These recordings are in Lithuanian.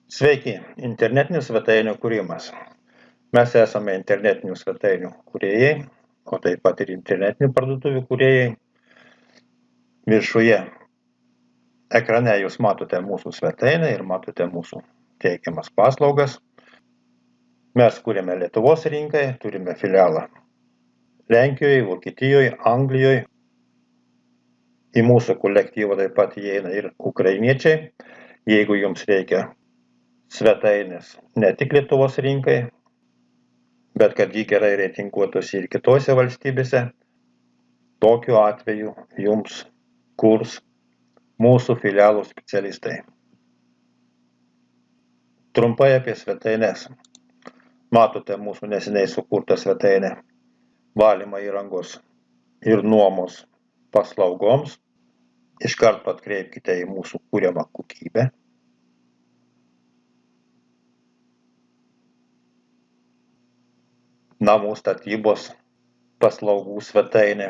Sveiki, internetinių svetainių kūrimas. Mes esame internetinių svetainių kūrėjai, o taip pat ir internetinių parduotuvių kūrėjai. Viršuje ekrane jūs matote mūsų svetainę ir matote mūsų teikiamas paslaugas. Mes kūrėme Lietuvos rinkai, turime filialą Lenkijoje, Vokietijoje, Anglijoje. Į mūsų kolektyvą taip pat įeina ir ukrainiečiai. Jeigu jums reikia svetainės ne tik Lietuvos rinkai, bet kad jį gerai reitinguotųsi ir kitose valstybėse, tokiu atveju jums kurs mūsų filialų specialistai. Trumpai apie svetaines. Matote mūsų neseniai sukurtą svetainę valymo įrangos ir nuomos paslaugoms. Iš karto atkreipkite į mūsų kūriamą kokybę. Namų statybos paslaugų svetainė.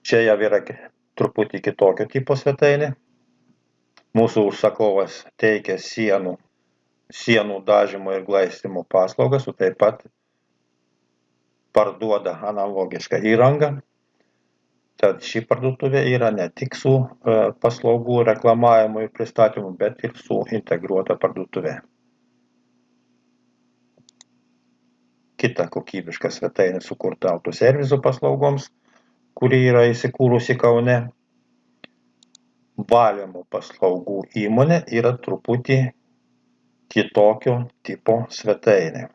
Čia jau yra truputį kitokio tipo svetainė. Mūsų užsakovas teikia sienų dažymo ir glaistymo paslaugas, o taip pat parduoda analogišką įrangą. Tad ši parduotuvė yra ne tik su paslaugų reklamavimu ir pristatymu, bet ir su integruota parduotuvė. Kita kokybiška svetainė sukurta autoserviso paslaugoms, kuri yra įsikūrusi Kaune. Valymo paslaugų įmonė yra truputį kitokio tipo svetainė.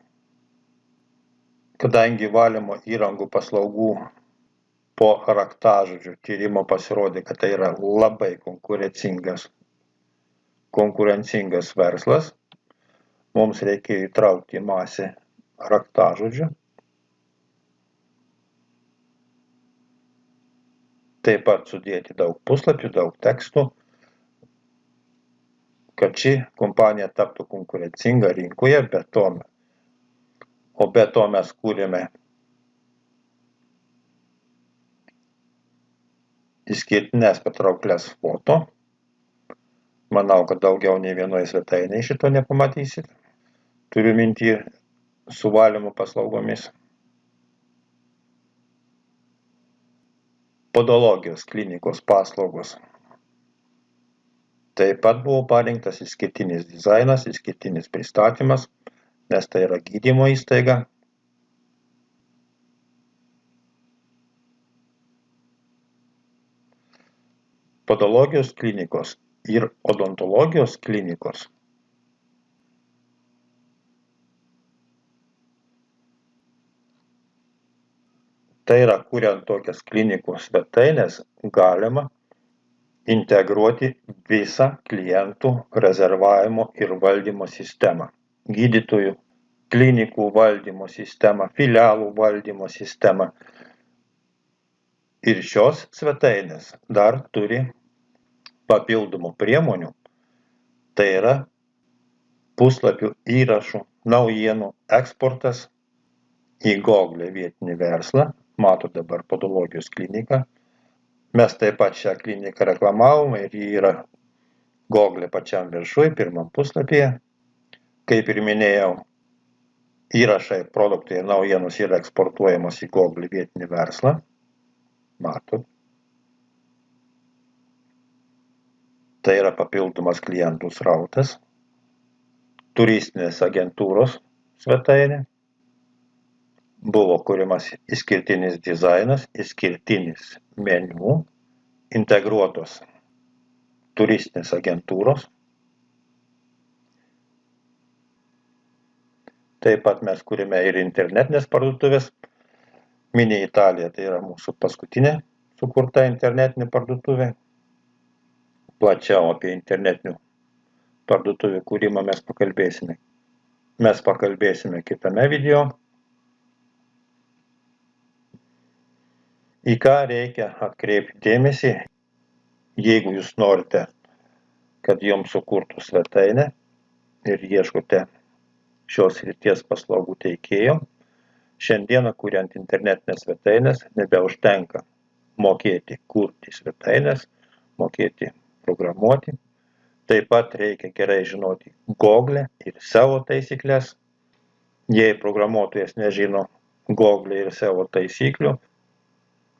Kadangi valymo įrangų paslaugų po raktažodžių tyrimo pasirodė, kad tai yra labai konkurencingas verslas, mums reikėjo įtraukti į masę raktažodžių. Taip pat sudėti daug puslapių, daug tekstų, kad ši kompanija taptų konkurencinga rinkoje, be to mes kūrėme išskirtines patrauklias foto. Manau, kad daugiau nei vienoje svetainėje šito nepamatysit. Turiu minty su valymo paslaugomis. Podologijos klinikos paslaugos. Taip pat buvo parinktas išskirtinis dizainas, išskirtinis pristatymas, nes tai yra gydymo įstaiga. Podologijos klinikos ir odontologijos klinikos tai yra, kuriant tokias klinikų svetainės, galima integruoti visą klientų rezervavimo ir valdymo sistemą. Gydytojų, klinikų valdymo sistemą, filialų valdymo sistemą. Ir šios svetainės dar turi papildomų priemonių. Tai yra puslapių įrašų, naujienų eksportas į Google vietinį verslą. Mato dabar podologijos kliniką. Mes taip pat šią kliniką reklamavome ir ji yra Google pačiam viršui, pirmam puslapyje. Kaip ir minėjau, įrašai, produktai ir naujienos yra eksportuojamos į Google vietinį verslą. Matot. Tai yra papildomas klientų srautas. Turistinės agentūros svetainė. Buvo kuriamas išskirtinis dizainas, išskirtinis meniu, integruotos turistinės agentūros. Taip pat mes kūrėme ir internetinės parduotuvės. Mini Italija tai yra mūsų paskutinė sukurta internetinė parduotuvė. Plačiau apie internetinių parduotuvių kūrimą mes pakalbėsime. Mes pakalbėsime kitame video. Į ką reikia atkreipti dėmesį, jeigu jūs norite, kad jums sukurtų svetainę ir ieškote šios srities paslaugų teikėjo. Šiandieną, kuriant internetinės svetainės, nebeužtenka mokėti kurti svetainės, mokėti programuoti. Taip pat reikia gerai žinoti Google ir SEO taisyklės. Jei programuotojas nežino Google ir SEO taisyklių,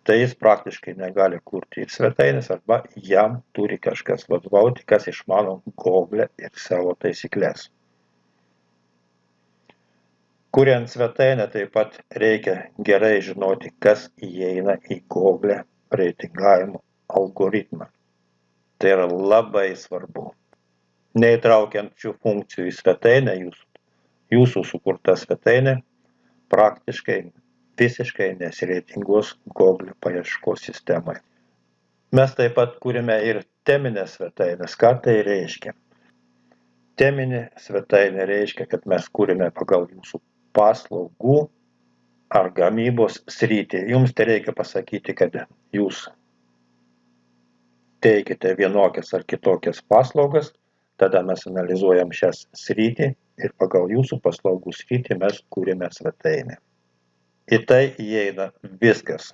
tai jis praktiškai negali kurti ir svetainės, arba jam turi kažkas vadovauti, kas išmano Google ir SEO taisyklės. Kuriant svetainę taip pat reikia gerai žinoti, kas įeina į Google reitingavimo algoritmą. Tai yra labai svarbu. Neįtraukiant šių funkcijų į svetainę, jūsų sukurta svetainė praktiškai visiškai nesireitinguos Google paieškos sistemai. Mes taip pat kūrime ir teminės svetainės. Ką tai reiškia? Teminė svetainė reiškia, kad mes kūrime pagal jūsų paslaugų ar gamybos sritį. Jums tai reikia pasakyti, kad jūs teikite vienokias ar kitokias paslaugas, tada mes analizuojam šias sritį ir pagal jūsų paslaugų sritį mes kūrime svetainę. Į tai įeina viskas.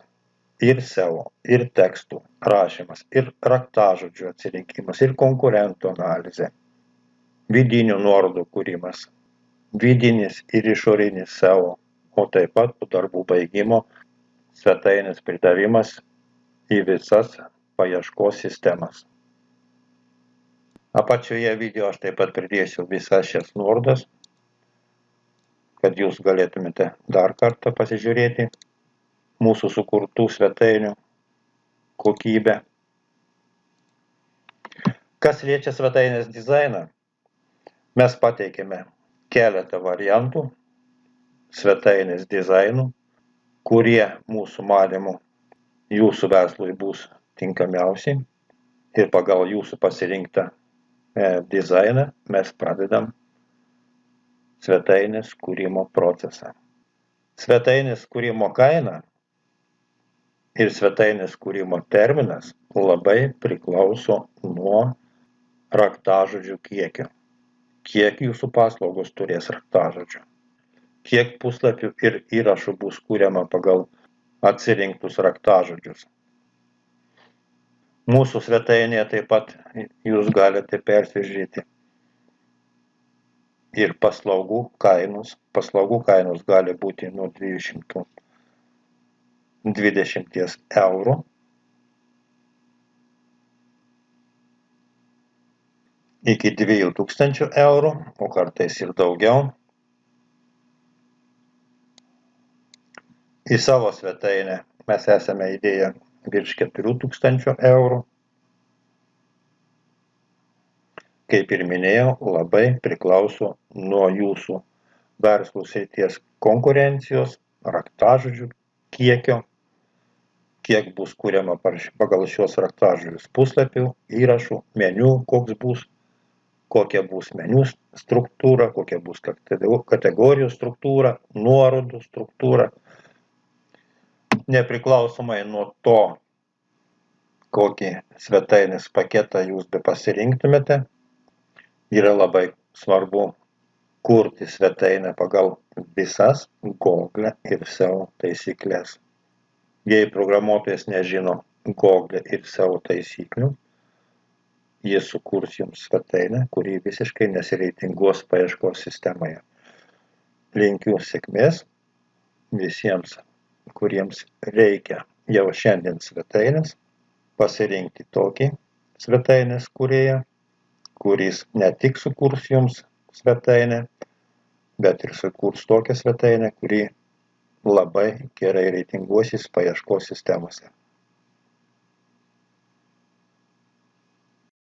Ir SEO, ir tekstų rašymas, ir raktažodžių atsirinkimas, ir konkurentų analizė, vidinių nuorodų kūrimas, vidinis ir išorinis SEO, o taip pat po darbų baigimo svetainės pridavimas į visas paieškos sistemas. Apačioje video aš taip pat pridėsiu visas šias nuorodas, kad jūs galėtumėte dar kartą pasižiūrėti mūsų sukurtų svetainių kokybę. Kas liečia svetainės dizainą, mes pateikėme keletą variantų svetainės dizainų, kurie mūsų manymu jūsų verslui bus tinkamiausi, ir pagal jūsų pasirinktą dizainą mes pradedam svetainės kūrimo procesą. Svetainės kūrimo kaina ir svetainės kūrimo terminas labai priklauso nuo raktažodžių kiekio. Kiek jūsų paslaugos turės raktažodžių, kiek puslapių ir įrašų bus kūriama pagal atsirinktus raktažodžius. Mūsų svetainėje taip pat jūs galite persižiūrėti ir paslaugų kainos. Paslaugų kainos gali būti nuo 220 eurų iki 2000 eurų, o kartais ir daugiau. Į savo svetainę mes esame įdėję virš 4000 eurų. Kaip ir minėjau, labai priklauso nuo jūsų verslo srities konkurencijos, raktažodžių kiekio, kiek bus kuriama pagal šios raktažodžius puslapių, įrašų, meniu, kokia bus meniu struktūra, kokia bus kategorijų struktūra, nuorodų struktūra. Nepriklausomai nuo to, kokį svetainės paketą jūs be pasirinktumėte, yra labai svarbu kurti svetainę pagal visas Google ir SEO taisyklės. Jei programuotojas nežino Google ir SEO taisyklių, jis sukurs jums svetainę, kuri visiškai nesireitinguos paieškos sistemoje. Linkiu sėkmės visiems, kuriems reikia jau šiandien svetainės, pasirinkti tokį svetainės kūrėją, kuris ne tik sukurs jums svetainę, bet ir sukurs tokią svetainę, kuri labai gerai reitinguosis paieškos sistemose.